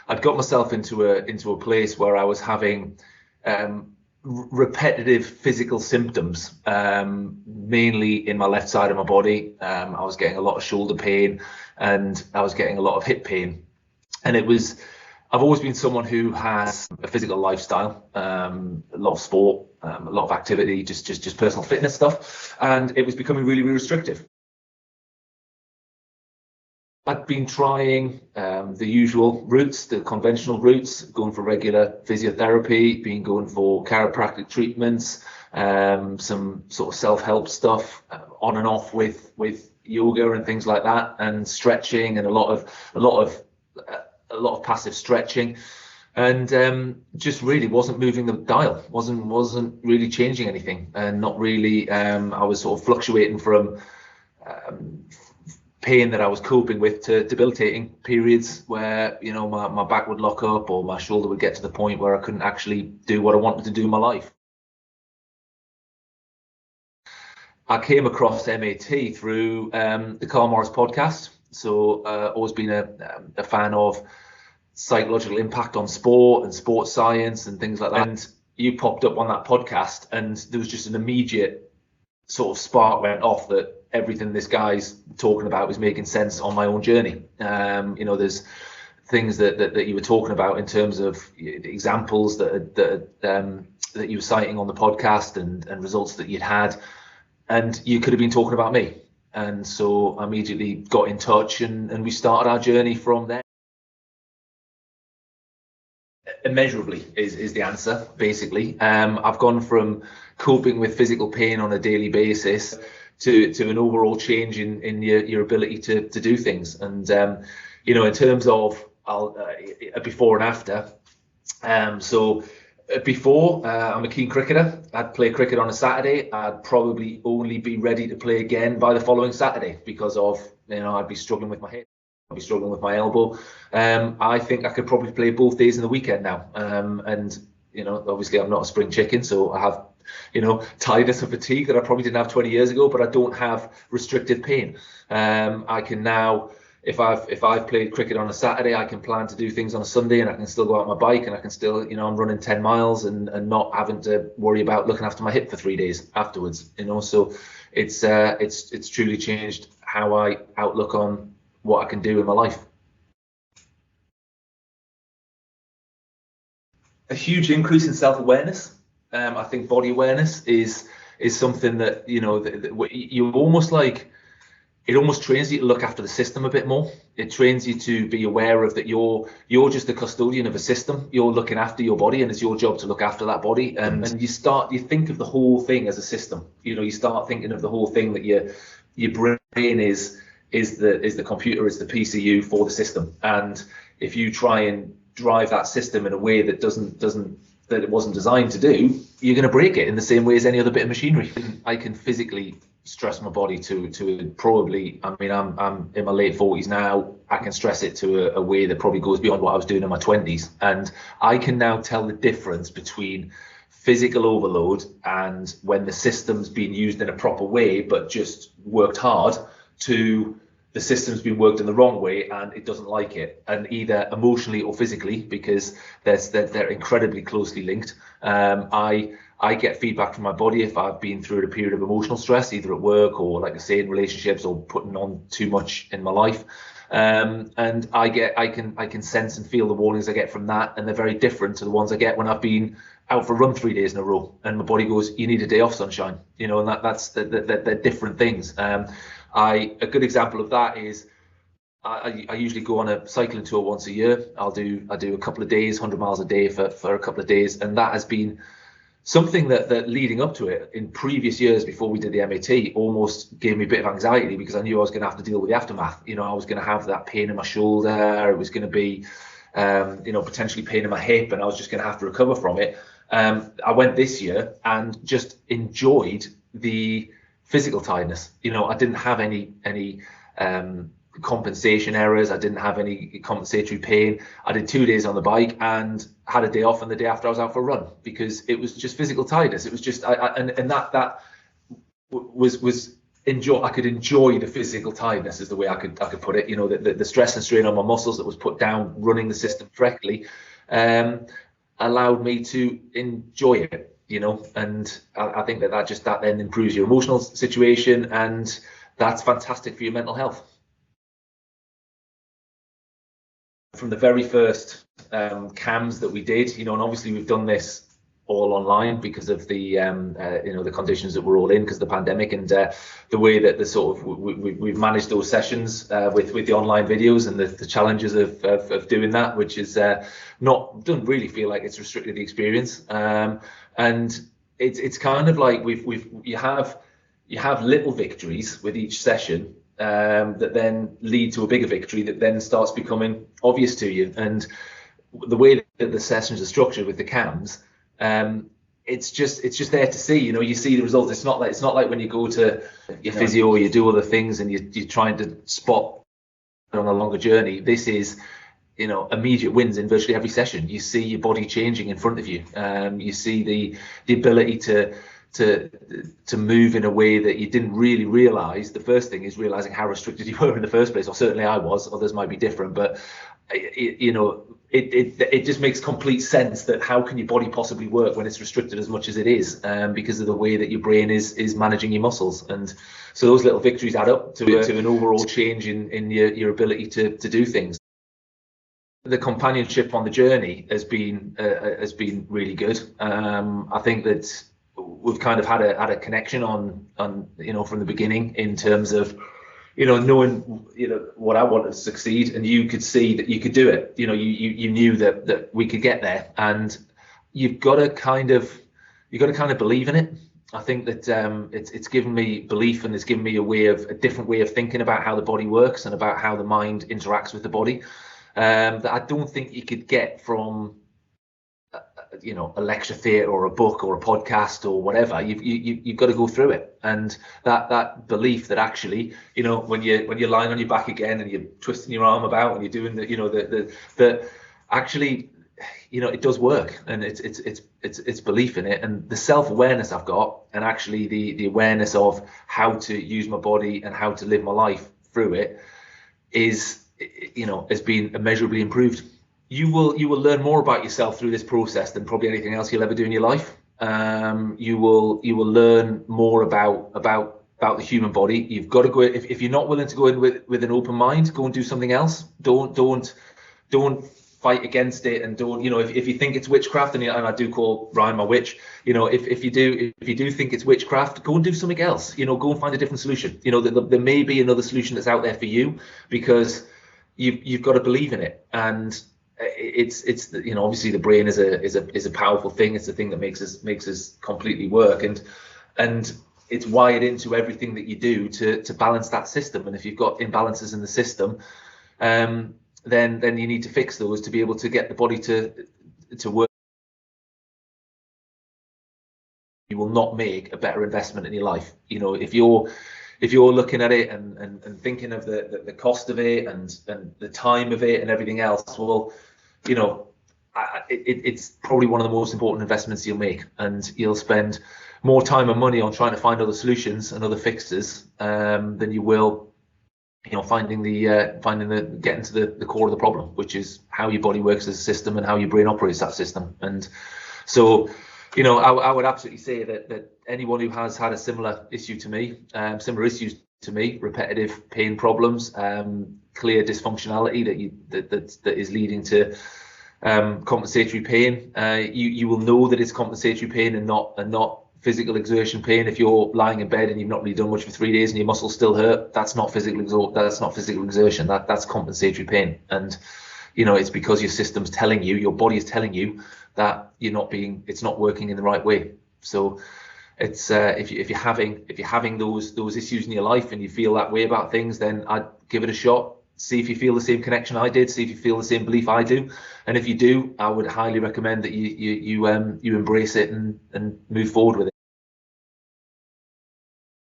I'd got myself into a place where I was having repetitive physical symptoms, mainly in my left side of my body. I was getting a lot of shoulder pain and I was getting a lot of hip pain. And I've always been someone who has a physical lifestyle, a lot of sport, a lot of activity, just personal fitness stuff. And it was becoming really, really restrictive. I'd been trying the usual routes, the conventional routes, going for regular physiotherapy, going for chiropractic treatments, some sort of self-help stuff, on and off with yoga and things like that, and stretching and a lot of passive stretching, and just really wasn't moving the dial, wasn't really changing anything, and not really. I was sort of fluctuating from pain that I was coping with to debilitating periods where, you know, my back would lock up or my shoulder would get to the point where I couldn't actually do what I wanted to do in my life. I came across MAT through the Carl Morris podcast. So always been a fan of psychological impact on sport and sports science and things like that. And you popped up on that podcast and there was just an immediate sort of spark went off that everything this guy's talking about was making sense on my own journey. You know, there's things that you were talking about in terms of examples that you were citing on the podcast and results that you'd had, and you could have been talking about me. And so I immediately got in touch and we started our journey from there. Immeasurably is the answer, basically. I've gone from coping with physical pain on a daily basis to an overall change in your ability to do things. And you know, in terms of a before and after, so before, I'm a keen cricketer. I'd play cricket on a Saturday. I'd probably only be ready to play again by the following Saturday because of, you know, I'd be struggling with my hip, I'd be struggling with my elbow. I think I could probably play both days in the weekend now. And, you know, obviously I'm not a spring chicken, so I have, you know, tiredness and fatigue that I probably didn't have 20 years ago, but I don't have restrictive pain. I can now, if I've played cricket on a Saturday, I can plan to do things on a Sunday, and I can still go out on my bike, and I can still, you know, I'm running 10 miles and not having to worry about looking after my hip for 3 days afterwards, you know. So it's truly changed how I outlook on what I can do in my life. A huge increase in self-awareness. I think body awareness is something that, you know, you almost like, it almost trains you to look after the system a bit more. It trains you to be aware of that you're just the custodian of a system. You're looking after your body, and it's your job to look after that body. And you think of the whole thing as a system. You know, you start thinking of the whole thing that your brain is the computer, is the PCU for the system. And if you try and drive that system in a way that that it wasn't designed to do, you're going to break it in the same way as any other bit of machinery. I can physically stress my body to probably, I mean, I'm in my late 40s now. I can stress it to a way that probably goes beyond what I was doing in my 20s. And I can now tell the difference between physical overload and when the system's been used in a proper way, but just worked hard, to the system's been worked in the wrong way and it doesn't like it, and either emotionally or physically, because they're incredibly closely linked. I get feedback from my body if I've been through a period of emotional stress, either at work or, like I say, in relationships, or putting on too much in my life. And I can sense and feel the warnings I get from that, and they're very different to the ones I get when I've been out for a run 3 days in a row, and my body goes, "You need a day off, sunshine," you know, and they're different things. A good example of that is I usually go on a cycling tour once a year. I do a couple of days, 100 miles a day for a couple of days, and that has been something that leading up to it in previous years before we did the MAT almost gave me a bit of anxiety, because I knew I was going to have to deal with the aftermath. You know, I was going to have that pain in my shoulder. It was going to be, you know, potentially pain in my hip, and I was just going to have to recover from it. I went this year and just enjoyed the physical tiredness. You know, I didn't have any compensation errors. I didn't have any compensatory pain. I did 2 days on the bike and had a day off, and the day after I was out for a run, because it was just physical tiredness. It was just, and that was enjoy the physical tiredness, is the way I could put it. You know, the stress and strain on my muscles that was put down running the system correctly allowed me to enjoy it. You know, and I think that then improves your emotional situation, and that's fantastic for your mental health. From the very first CAMs that we did, you know, and obviously we've done this all online because of the you know, the conditions that we're all in because of the pandemic, and the way that we've managed those sessions with the online videos and the challenges of doing that, which is doesn't really feel like it's restricted the experience, and it's kind of like you have little victories with each session that then lead to a bigger victory that then starts becoming obvious to you. And the way that the sessions are structured with the CAMs, it's just there to see. You know, you see the results. It's not like when you go to your physio or you do other things and you're trying to spot on a longer journey. This is, you know, immediate wins in virtually every session. You see your body changing in front of you. You see the ability to move in a way that you didn't really realize. The first thing is realizing how restricted you were in the first place, or certainly I was. Others might be different, but you know, it just makes complete sense that how can your body possibly work when it's restricted as much as it is, because of the way that your brain is managing your muscles. And so those little victories add up to an overall change in your ability to do things. The companionship on the journey has been really good. I think that we've kind of had a connection on you know, from the beginning, in terms of, you know, knowing, you know, what I wanted to succeed, and you could see that you could do it. You know, you knew that we could get there, and you've got to kind of believe in it. I think that it's given me belief, and it's given me a different way of thinking about how the body works and about how the mind interacts with the body, that I don't think you could get from, you know, a lecture theatre or a book or a podcast or whatever. You've got to go through it, and that belief that actually, you know, when you're lying on your back again and you're twisting your arm about and you're doing the, you know, the actually, you know, it does work, and it's belief in it, and the self-awareness I've got, and actually the awareness of how to use my body and how to live my life through it is, you know, has been immeasurably improved. You will learn more about yourself through this process than probably anything else you'll ever do in your life. You will learn more about the human body. You've got to go, if you're not willing to go in with an open mind, go and do something else. Don't fight against it, and don't, you know, if you think it's witchcraft, and I do call Ryan my witch, you know, if you do think it's witchcraft, go and do something else. You know, go and find a different solution. You know, there may be another solution that's out there for you, because you've got to believe in it. And it's you know, obviously the brain is a powerful thing. It's the thing that makes us completely work, and it's wired into everything that you do to balance that system. And if you've got imbalances in the system, then you need to fix those to be able to get the body to work. You will not make a better investment in your life. You know, if you're looking at it and thinking of the cost of it and the time of it and everything else, well, you know, it's probably one of the most important investments you'll make, and you'll spend more time and money on trying to find other solutions and other fixes than you will, you know, getting to the core of the problem, which is how your body works as a system and how your brain operates that system. And so, you know, I would absolutely say that anyone who has had a similar issues to me, repetitive pain problems, clear dysfunctionality that is leading to compensatory pain, you will know that it's compensatory pain and not physical exertion pain. If you're lying in bed and you've not really done much for 3 days and your muscles still hurt, that's not physical exertion. That's compensatory pain. And, you know, it's because your system's telling you, your body is telling you that it's not working in the right way. So it's if you're having those issues in your life and you feel that way about things, then I'd give it a shot. See if you feel the same connection I did. See if you feel the same belief I do. And if you do, I would highly recommend that you embrace it and move forward with it.